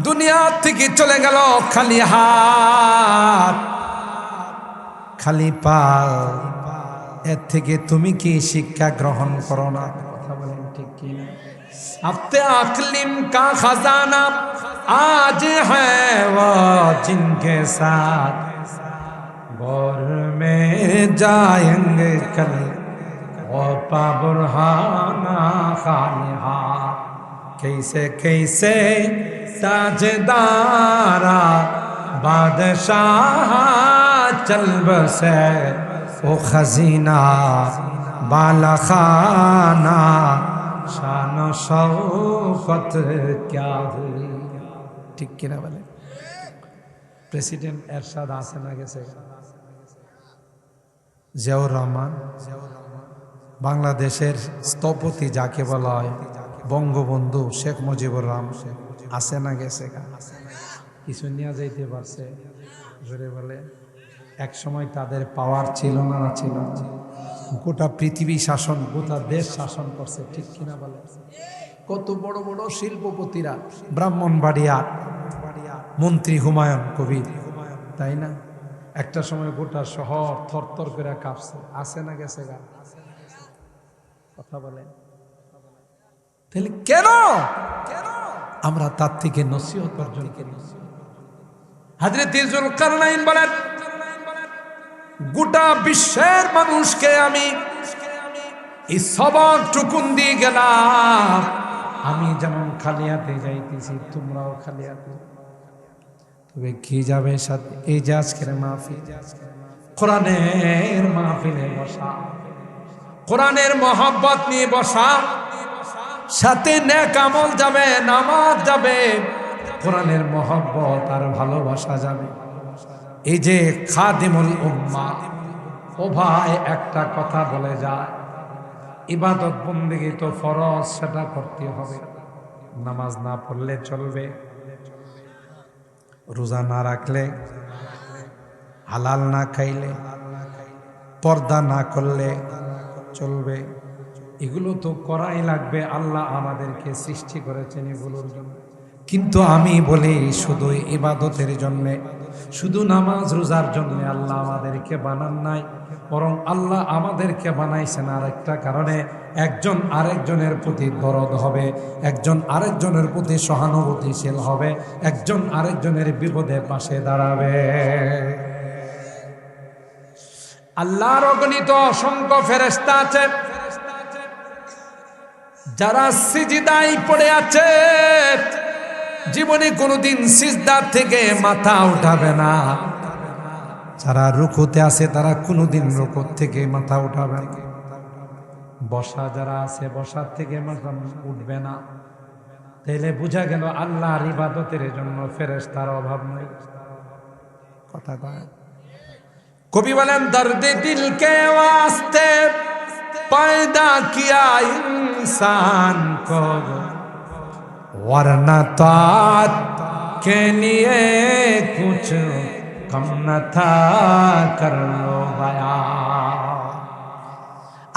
Speaker 1: দুনিয়া থেকে চলে গেল খালি হাত খালি পা। এর থেকে তুমি কি শিক্ষা গ্রহণ করো না? কথা বলেন ঠিক কি না? আপতে আকলিম কা খাজানা আজ হ্যায় वो जिनके साथ गौर में जाएंगे कल वो पाबुरहाना खालिहा कैसे कैसे ताजदारा बादशाह चल बसे वो खजीना बाला खाना शान शौकत क्या हुई। ঠিক কিনা বলে? প্রেসিডেন্ট এরশাদ আছে না গেছে? জিয়াউর রহমান বাংলাদেশের স্থপতি যাকে বলা হয় বঙ্গবন্ধু শেখ মুজিবুর রহমান আছে না গেছে? কিছু নিয়ে যাইতে পারছে জোরে বলে? এক সময় তাদের পাওয়ার ছিল না ছিল? গোটা পৃথিবী শাসন, গোটা দেশ শাসন করছে, ঠিক কিনা বলে? কত বড় বড় শিল্পপতিরা, ব্রাহ্মণবাড়িয়া মন্ত্রী হুমায়ুন কবির, তাই না? একটা সময় গোটা শহর থরথর করে কাঁপছে, আছে না গেছে? কথা বলে? তাহলে কেন আমরা তার থেকে নসিহত অর্জন করি? হযরত যুলকারনাইন বলেন, গোটা বিশ্বের মানুষকে আমি এই সবকটুকুন দিয়ে গেলাম, আমি যেমন খালি হাতে যাইতেছি তোমরাও খালি হাতে। তবে কি যাবে সাথে? এই যে আজকের মাহফিল, কোরআনের মাহফিলে বসা, কোরআনের মহব্বত নিয়ে বসা, সাথে নেক আমল যাবে, নামাজ যাবে, কোরআনের মহব্বত আর ভালোবাসা যাবে। এই যে খাদিমুল উম্মাহ, ও ভাই একটা কথা বলে যায়, ইবাদত বন্দেগী তো ফরজ, সেটা করতে হবে। নামাজ না পড়লে চলবে, রোজা না রাখলে, হালাল না খাইলে, পর্দা না করলে চলবে। এগুলো তো করাই লাগবে, আল্লাহ আমাদেরকে সৃষ্টি করেছেন এগুলোর জন্য। কিন্তু আমি বলি শুধু ইবাদতের জন্য, শুধু নামাজ রোজার জন্য আল্লাহ আমাদেরকে বানান নাই, বরং আল্লাহ আমাদেরকে বানাইছেন আরেকটা কারণে। একজন আরেকজনের প্রতি দরদ হবে, একজন আরেকজনের প্রতি সহানুভূতিশীল হবে, একজন আরেকজনের বিপদে পাশে দাঁড়াবে। আল্লাহর অগণিত অসংখ্য ফেরেশতা আছে যারা সিজদায় পড়ে আছে, জীবনে কোনোদিন সিজদা থেকে মাথা উঠাবে না। যারা রুকুতে আছে তারা কোনোদিন রুকু থেকে মাথা উঠাবে না। বসা যারা আছে বসার থেকে মাথা উঠবে না। তাইলে বোঝা গেল আল্লাহর ইবাদতের জন্য ফেরেশতার অভাব নাই। কথা কয় কবি বলেন, দর্দে দিল কে ওয়াস্তে पैदा किया इंसान को वरना तात के लिए कुछ कम न था कर लो गया।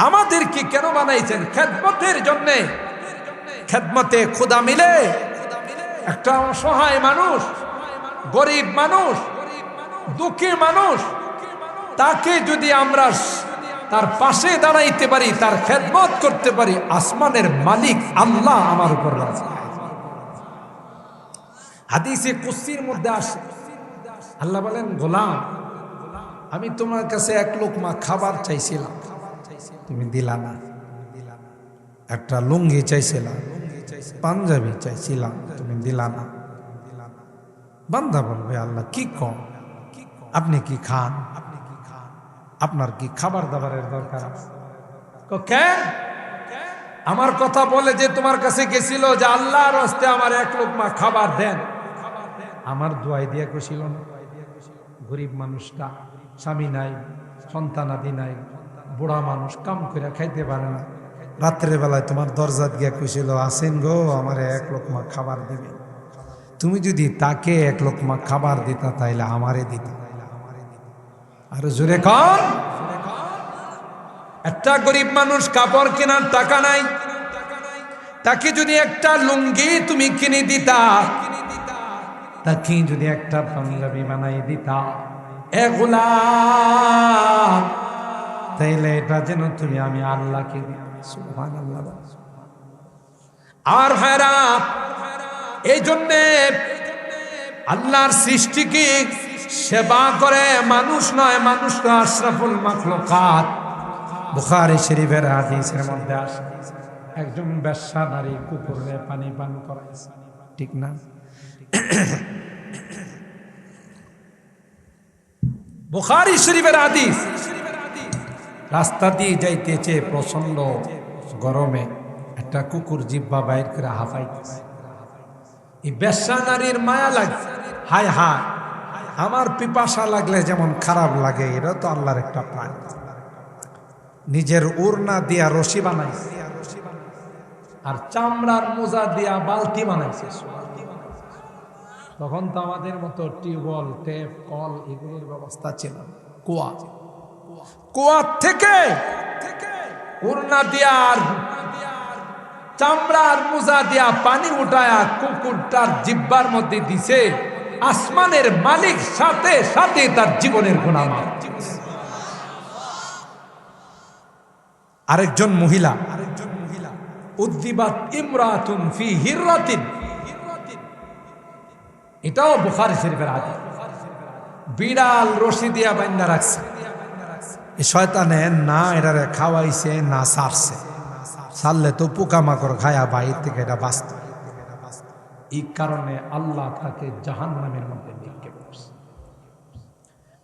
Speaker 1: আমাদেরকে কেন বানাইছেন? খেদমতের জন্য। খেদমতে খোদা মিলে একটা অসহায় মানুষ, গরিব মানুষ, দুঃখী মানুষ, তাকে যদি আমরা তার পাশে দাঁড়াইতে পারি, তার খেদমত করতে পারি, আসমানের মালিক আল্লাহ আমার উপর রাজি। হাদিসে কুদসির মধ্যে আসে, আল্লাহ বলেন, গোলাম আমি তোমার কাছে এক লোকমা খাবার চাইছিলাম, তুমি দিলা না। একটা লুঙ্গি চাইছিলাম, পাঞ্জাবি চাইছিলাম, তুমি দিলা না। বান্দা বলবে, আল্লাহ কি কম, আপনি কি খান? আপনার কি খাবার দাবারের দরকার আছে? কেন আমার কথা বলে যে তোমার কাছে গেছিল যে আল্লাহর হস্তে আমার এক লোকমা খাবার দেন, আমার দোয়াই দিয়া কইছিল না? গরিব মানুষটা, স্বামী নাই, সন্তানাদি নাই, বুড়া মানুষ, কাম করে খাইতে পারে না, রাত্রের বেলায় তোমার দরজাত গিয়া কইছিল, আসেন গো আমার এক লোকমা খাবার দিবে। তুমি যদি তাকে এক লোকমা খাবার দিতা তাইলে আমারে দিতা। আর জোরে কর, একটা গরিব মানুষ কাপড় কেনার টাকা নাই, তাকে যদি একটা লুঙ্গি তুমি কিনে দিতা, তাকে যদি একটা পাঞ্জাবি বানাই দিতা গোলাম, তাইলে এটা যেন তুমি আমি আল্লাহকে দিতাম। সুবহানাল্লাহ। আর ভাইরা, এই জন্যে আল্লাহর সৃষ্টিকে সেবা করে মানুষ নয়, মানুষ তো আশরাফুল মাখলুকাত। বুখারী শরীফের হাদিসের মধ্যে আসে একজন বেশ্যা নারী কুকুরে পানি পান করাইছে, ঠিক না? বুখারী শরীফের হাদিস। রাস্তা দিয়ে যাইতেছে প্রচন্ড গরমে, একটা কুকুর জিহ্বা বাইর করে হাঁফাইতেছে। এই বেশ্যা নারীর মায়া লাগছে, হায় হায় আমার পিপাসা লাগলে যেমন খারাপ লাগে, এটা তো আল্লাহর একটা প্রাণী। নিজের ওড়না দিয়া রশি বানাইছে আর চামড়ার মোজা দিয়া বালতি বানাইছে। তখন তো আমাদের মতো টিউবওয়েল, টেপ, কল এগুলোর ব্যবস্থা ছিল। কুয়া থেকে ওড়না দিয়া আর চামড়ার মোজা দিয়া পানি উঠায়া কুকুরটার জিহ্বার মধ্যে দিছে। আসমানের মালিক সাথে সাথে তার জীবনের গুনাহ মাফ। আরেকজন মহিলা, উদ্দিবাত ইমরাতুন ফি হিররাতিন, এটাও বুখারী শরীফের হাদিস। বিড়াল রশি দিয়া বান্ধা রাখছে, এই শয়তানে না এটারে খাওয়াইছে না সারছে, সারলে তো পোকামাকড় খায়া বাইর থেকে এটা বাঁচত। এই কারণে আল্লাহ তাকে জাহান্নামের মধ্যে নিক্ষেপ করছে।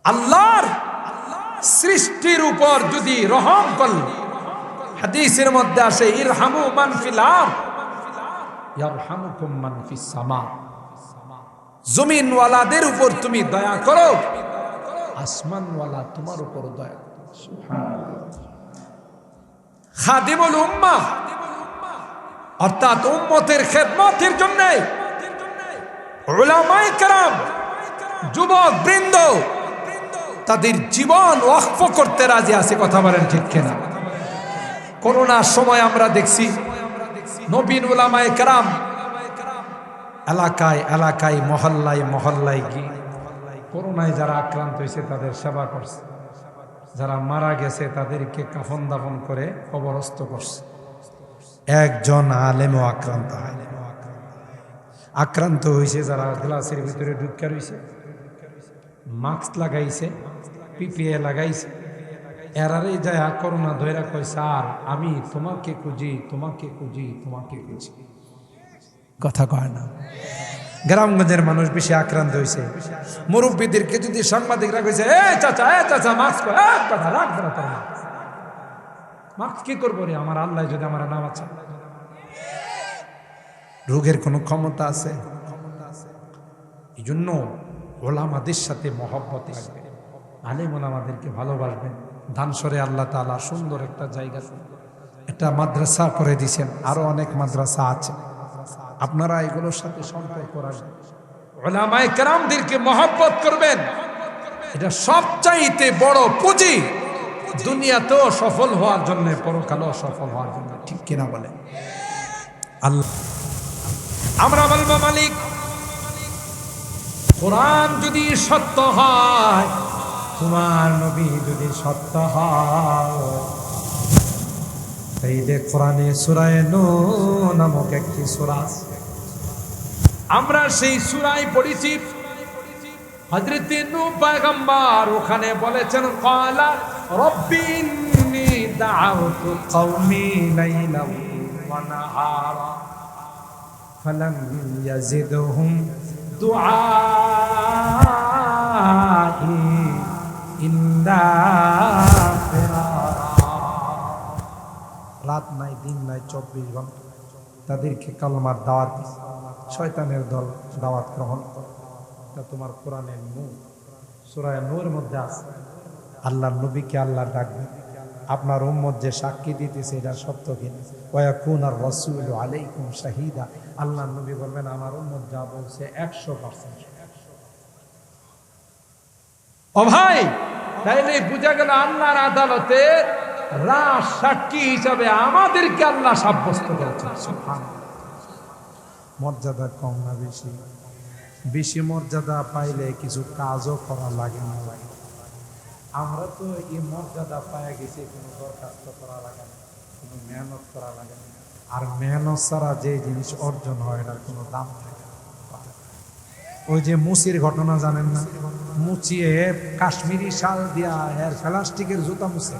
Speaker 1: আল্লাহর সৃষ্টির উপর যদি রহম করল, হাদিসের মধ্যে আসে ইরহামু মান ফিল আরদ ইয়ারহামুকুম মান ফিস সামা। জমিনওয়ালাদের উপর তুমি দয়া করো, আসমানওয়ালা তোমার উপর দয়া করো। সুবহানাল্লাহ। খাদিমুল উম্মাহ অর্থাৎ উম্মতের খেদমতের জন্য উলামায়ে কেরাম, যুবক বৃন্দ তাদের জীবন ওয়াকফ করতে রাজি আছে। কথা বলেন ঠিক কিনা? করোনার সময় আমরা দেখছি নবীন উলামায়ে কেরাম এলাকায় এলাকায় মহল্লায় মহল্লায় গিয়ে করোনায় যারা আক্রান্ত হয়েছে তাদের সেবা করছে, যারা মারা গেছে তাদেরকে কাফন দাফন করে কবরস্থ করছে। একজন আলেমও আক্রান্ত হয়, আক্রান্ত হয়েছে যারা গ্লাসের ভিতরে ঢুকে রয়েছে, মাস্ক লাগাইছে, পিপিএ লাগাইছে, এরারে যায় করোনা ধৈরা কয় স্যার আমি তোমাকে খুঁজি তোমাকে খুঁজি তোমাকে খুঁজি। কথা কয় না? গ্রামগঞ্জের মানুষ বেশি আক্রান্ত হয়েছে। মুরব্বীদেরকে যদি সাংবাদিকরা কইছে এ চাচা মাস্ক রাখবে না, তোর মাস্ক কি করবো রে, আমার আল্লাহ যদি আমার নাম আছে। রোগের কোনো ক্ষমতা আছে? এই জন্য ওলামাদের সাথে মহব্বত লাগবে, আলেম ওলামাদেরকে ভালোবাসবেন। ধানসরে আল্লাহ তাআলা সুন্দর একটা জায়গা, একটা মাদ্রাসা করে দিয়েছেন, আরো অনেক মাদ্রাসা আছে, আপনারা এগুলোর সাথে সম্পর্ক রাখবেন, উলামায়ে কেরামদেরকে মহব্বত করবেন। এটা সবচাইতে বড় পুঁজি দুনিয়াতেও সফল হওয়ার জন্য, পরকালেও সফল হওয়ার জন্য। ঠিক কিনা বলে? আল্লাহ আমরা বলবো মালিক, কোরআন যদি সত্য হয়, তোমার নবী যদি সত্য হয়, এই যে কোরআনে সূরা নূহ নামক একটি সূরা আছে, আমরা সেই সূরায় পড়েছি। হযরত নূহ পয়গম্বর ওখানে বলেছেন ক্বালা রাব্বি ইন্নী দাআউতু কওমি লাইলান ওয়া নাহারা ফালাম ইয়াজিদহুম দুআই ইল্লা ফিরারা। রাত নাই দিন নাই 24 ঘন্টা তাদেরকে কালমার দাওয়াত, শয়তানের দল দাওয়াত গ্রহণ করে। এটা তোমার কোরআনের নূর, সূরা নূরের মধ্যে আছে। আল্লাহর নবীকে আল্লাহ ডাকবে, আপনার উম্মত যে সাক্ষী দিতেছে এটা সত্য কিনা। ওয়া ইয়াকুনার রাসূলু আলাইকুম শাহীদা, আল্লাহর নবী বলবেন আমার উম্মত যা বলছে 100%। ও ভাই, তাইলে বুঝা গেল আল্লাহর আদালতে রাজ সাক্ষী হিসাবে আমাদেরকে আল্লাহ সাব্যস্ত করেছেন। সুবহানাল্লাহ। মর্যাদা কম না বেশি? বেশি মর্যাদা পাইলে কিছু কাজও করা লাগে না। আমরা তো এই মর্যাদা পায়ে গেছি, কোনো দরখাস্ত করা লাগে না, কোনো মেহনত করা লাগে না। আর মেহনত ছাড়া যে জিনিস অর্জন হয় এটার কোনো দাম থাকে না। ওই যে মুচির ঘটনা জানেন না? মুচিয়ে কাশ্মীরি শাল দিয়া এর প্লাস্টিকের জুতা মুছে,